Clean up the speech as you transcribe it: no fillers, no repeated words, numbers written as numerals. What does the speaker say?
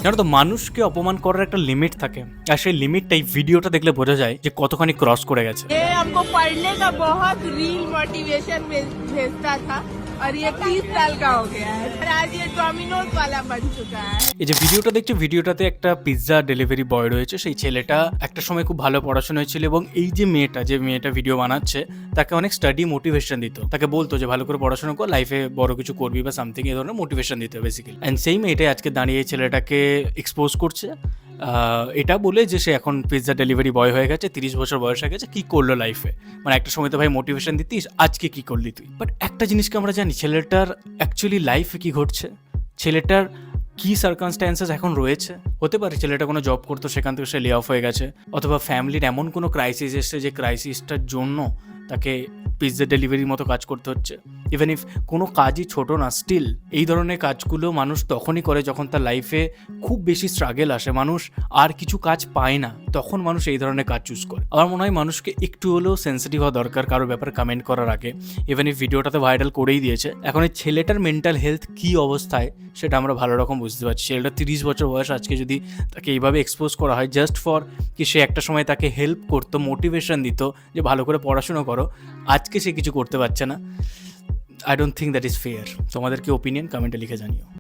জানো তো, মানুষকে অপমান করার একটা লিমিট থাকে, আর সেই লিমিটটাই ভিডিওটা দেখলে বোঝা যায় যে কতখানি ক্রস করে গেছে। ये हमको पढ़ने का बहुत रील मोटिवेशन भेजता था और ये 30 साल का हो गया है और आज ये डोमिनोज वाला बन चुका है। এই যে ভিডিওটা দেখছো, ভিডিওটাতে একটা পিৎজা ডেলিভারি বয় রয়েছে। সেই ছেলেটা একটা সময় খুব ভালো পড়াশোনা হয়েছিল, এবং এই যে মেয়েটা ভিডিও বানাচ্ছে তাকে অনেক স্টাডি মোটিভেশন দিত, তাকে বলতো যে ভালো করে পড়াশোনা কর, লাইফে বড় কিছু করবি বা সামথিং, এই ধরনের মোটিভেশন দিত বেসিক্যালি। অ্যান্ড সেই মেয়েটাই আজকে দাঁড়িয়ে এই ছেলেটাকে এক্সপোজ করছে, এটা বলে যে সে এখন পিৎজা ডেলিভারি বয় হয়ে গেছে, 30 বছর বয়স হয়ে গেছে, কি করলো লাইফে। মানে একটা সময় তো ভাই মোটিভেশন দিতিস, আজকে কি করলি তুই? বাট একটা জিনিসকে আমরা জানি, ছেলেটার অ্যাকচুয়ালি লাইফে কি ঘটছে, ছেলেটার কি সার্কামস্ট্যান্সেস এখন রয়েছে। হতে পারে ছেলেটা কোনো জব করতো, সেখান থেকে সে লে অফ হয়ে গেছে, অথবা ফ্যামিলির এমন কোনো ক্রাইসিস এসছে যে ক্রাইসিসটার জন্য তাকে পিৎজা ডেলিভারির মতো কাজ করতে হচ্ছে। ইভেন ইফ কোনো কাজই ছোট না, স্টিল এই ধরনের কাজগুলো মানুষ তখনই করে যখন তার লাইফে খুব বেশি স্ট্রাগল আসে, মানুষ আর কিছু কাজ পায় না, তখন মানুষ এই ধরনের কাজ চুজ করে। আমার মনে হয় মানুষকে একটু হলেও সেন্সিটিভ হওয়া দরকার কারোর ব্যাপারে কমেন্ট করার আগে। ইভেন ইফ ভিডিওটাতে ভাইরাল করেই দিয়েছে, এখন এই ছেলেটার মেন্টাল হেলথ কী অবস্থায় সেটা আমরা ভালো রকম বুঝতে পারছি। ছেলেটা 30 বছর বয়স, আজকে যদি তাকে এইভাবে এক্সপোজ করা হয় জাস্ট ফর কি সে একটা সময় তাকে হেল্প করতো, মোটিভেশন দিত যে ভালো করে পড়াশুনো করো, আজকে সে কিছু করতে পারছে না। I don't think that is fair. তোমাদের কি ওপিনিয়ন কমেন্টে লিখে জানিও।